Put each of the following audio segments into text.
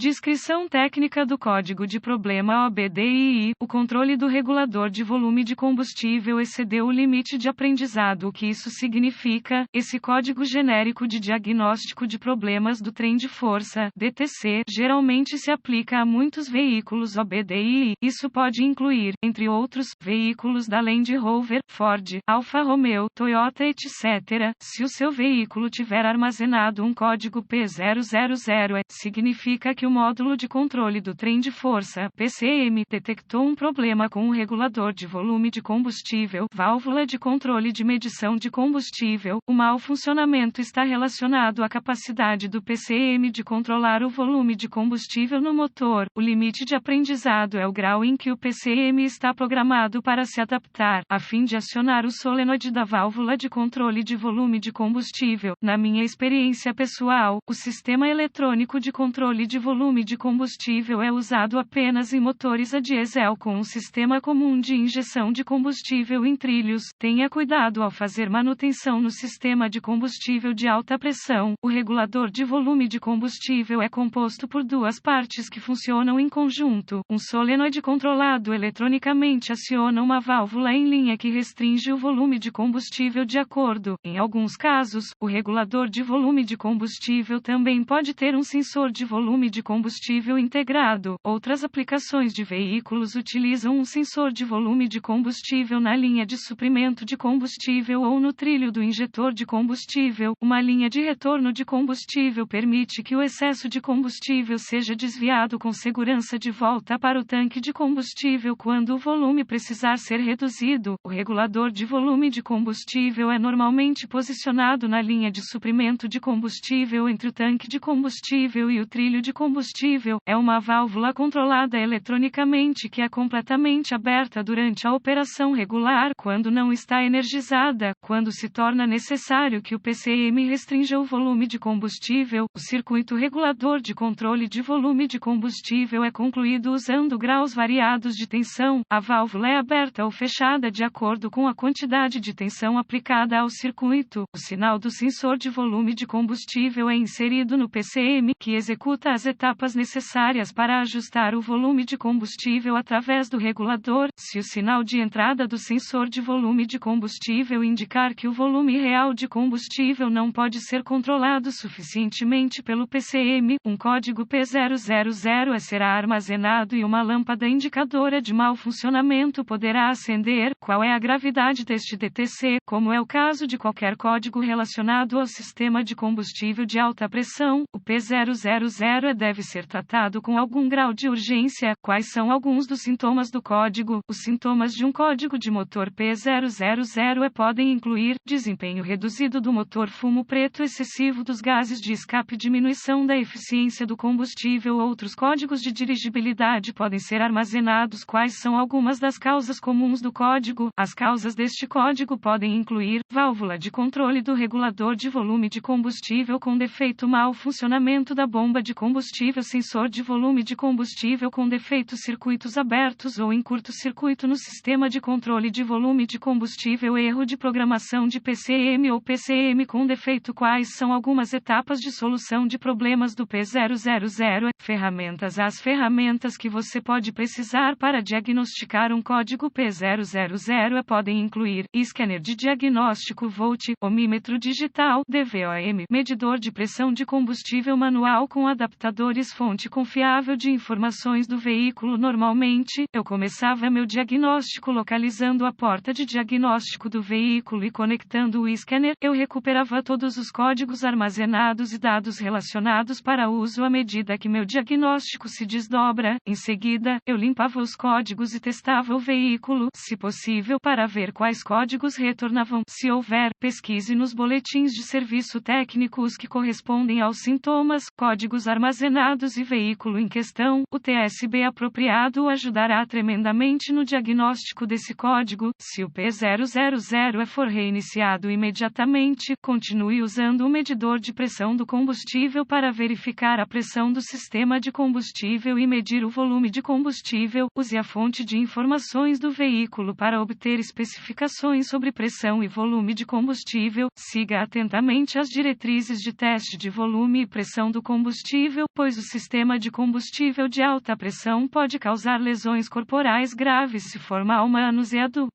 Descrição técnica do código de problema OBDII. O controle do regulador de volume de combustível excedeu o limite de aprendizado. O que isso significa? Esse código genérico de diagnóstico de problemas do trem de força, DTC, geralmente se aplica a muitos veículos OBDII. Isso pode incluir, entre outros, veículos da Land Rover, Ford, Alfa Romeo, Toyota, etc. Se o seu veículo tiver armazenado um código P000, significa que o módulo de controle do trem de força, PCM, detectou um problema com o regulador de volume de combustível, válvula de controle de medição de combustível. O mau funcionamento está relacionado à capacidade do PCM de controlar o volume de combustível no motor. O limite de aprendizado é o grau em que o PCM está programado para se adaptar, a fim de acionar o solenoide da válvula de controle de volume de combustível. Na minha experiência pessoal, o sistema eletrônico de controle de volume de combustível é usado apenas em motores a diesel com um sistema comum de injeção de combustível em trilhos. Tenha cuidado ao fazer manutenção no sistema de combustível de alta pressão. O regulador de volume de combustível é composto por duas partes que funcionam em conjunto. Um solenoide controlado eletronicamente aciona uma válvula em linha que restringe o volume de combustível de acordo. Em alguns casos, o regulador de volume de combustível também pode ter um sensor de volume de combustível integrado. Outras aplicações de veículos utilizam um sensor de volume de combustível na linha de suprimento de combustível ou no trilho do injetor de combustível. Uma linha de retorno de combustível permite que o excesso de combustível seja desviado com segurança de volta para o tanque de combustível quando o volume precisar ser reduzido. O regulador de volume de combustível é normalmente posicionado na linha de suprimento de combustível entre o tanque de combustível e o trilho de combustível. É uma válvula controlada eletronicamente que é completamente aberta durante a operação regular quando não está energizada. Quando se torna necessário que o PCM restrinja o volume de combustível, o circuito regulador de controle de volume de combustível é concluído usando graus variados de tensão. A válvula é aberta ou fechada de acordo com a quantidade de tensão aplicada ao circuito. O sinal do sensor de volume de combustível é inserido no PCM, que executa as etapas necessárias para ajustar o volume de combustível através do regulador. Se o sinal de entrada do sensor de volume de combustível indicar que o volume real de combustível não pode ser controlado suficientemente pelo PCM, um código P000 será armazenado e uma lâmpada indicadora de mau funcionamento poderá acender. Qual é a gravidade deste DTC? Como é o caso de qualquer código relacionado ao sistema de combustível de alta pressão, o P000 deve ser tratado com algum grau de urgência. Quais são alguns dos sintomas do código? Os sintomas de um código de motor P000 podem incluir desempenho reduzido do motor, fumo preto excessivo dos gases de escape, diminuição da eficiência do combustível. Outros códigos de dirigibilidade podem ser armazenados. Quais são algumas das causas comuns do código? As causas deste código podem incluir válvula de controle do regulador de volume de combustível com defeito, mau funcionamento da bomba de combustível, sensor de volume de combustível com defeito, circuitos abertos ou em curto-circuito no sistema de controle de volume de combustível, erro de programação de PCM ou PCM com defeito. Quais são algumas etapas de solução de problemas do P000? Ferramentas. As ferramentas que você pode precisar para diagnosticar um código P000 podem incluir scanner de diagnóstico, volt, ohmímetro digital, DVOM, medidor de pressão de combustível manual com adaptadores, fonte confiável de informações do veículo. Normalmente, eu começava meu diagnóstico localizando a porta de diagnóstico do veículo e conectando o scanner. Eu recuperava todos os códigos armazenados e dados relacionados para uso à medida que meu diagnóstico se desdobra. Em seguida, eu limpava os códigos e testava o veículo, se possível, para ver quais códigos retornavam. Se houver, pesquise nos boletins de serviço técnico os que correspondem aos sintomas, códigos armazenados e veículo em questão. O TSB apropriado o ajudará tremendamente no diagnóstico desse código. Se o P000 for reiniciado imediatamente, continue usando o medidor de pressão do combustível para verificar a pressão do sistema de combustível e medir o volume de combustível. Use a fonte de informações do veículo para para obter especificações sobre pressão e volume de combustível, siga atentamente as diretrizes de teste de volume e pressão do combustível, pois o sistema de combustível de alta pressão pode causar lesões corporais graves se for mal manuseado.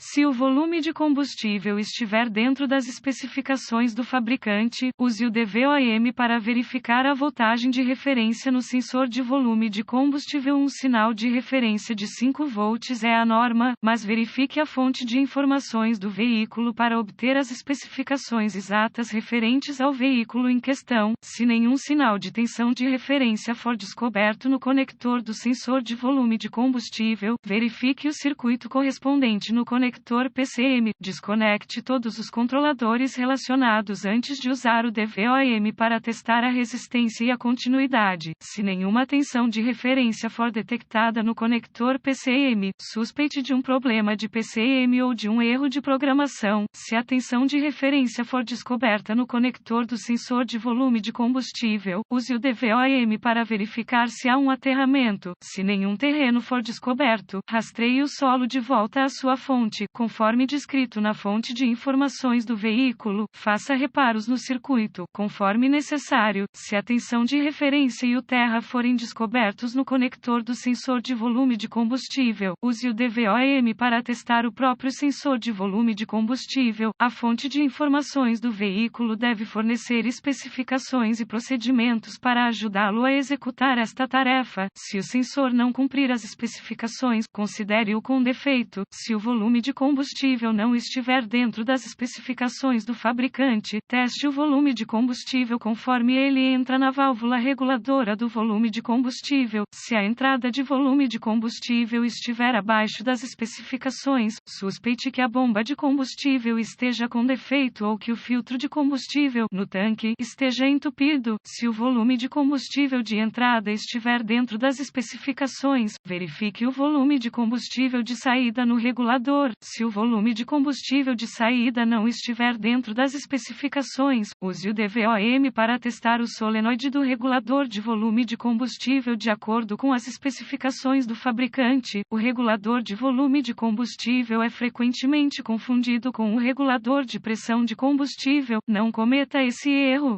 Se o volume de combustível estiver dentro das especificações do fabricante, use o DVOM para verificar a voltagem de referência no sensor de volume de combustível. Um sinal de referência de 5 volts é a norma, mas verifique a fonte de informações do veículo para obter as especificações exatas referentes ao veículo em questão. Se nenhum sinal de tensão de referência for descoberto no conector do sensor de volume de combustível, verifique o circuito correspondente no conector PCM, desconecte todos os controladores relacionados antes de usar o DVOM para testar a resistência e a continuidade. Se nenhuma tensão de referência for detectada no conector PCM, suspeite de um problema de PCM ou de um erro de programação. Se a tensão de referência for descoberta no conector do sensor de volume de combustível, use o DVOM para verificar se há um aterramento. Se nenhum terreno for descoberto, rastreie o solo de volta à sua fonte, conforme descrito na fonte de informações do veículo. Faça reparos no circuito, conforme necessário. Se a tensão de referência e o terra forem descobertos no conector do sensor de volume de combustível, use o DVOM para testar o próprio sensor de volume de combustível. A fonte de informações do veículo deve fornecer especificações e procedimentos para ajudá-lo a executar esta tarefa. Se o sensor não cumprir as especificações, considere-o com defeito. Se o volume de combustível não estiver dentro das especificações do fabricante, teste o volume de combustível conforme ele entra na válvula reguladora do volume de combustível. Se a entrada de volume de combustível estiver abaixo das especificações, suspeite que a bomba de combustível esteja com defeito ou que o filtro de combustível no tanque esteja entupido. Se o volume de combustível de entrada estiver dentro das especificações, verifique o volume de combustível de saída no regulador. Se o volume de combustível de saída não estiver dentro das especificações, use o DVOM para testar o solenoide do regulador de volume de combustível de acordo com as especificações do fabricante. O regulador de volume de combustível é frequentemente confundido com o regulador de pressão de combustível. Não cometa esse erro.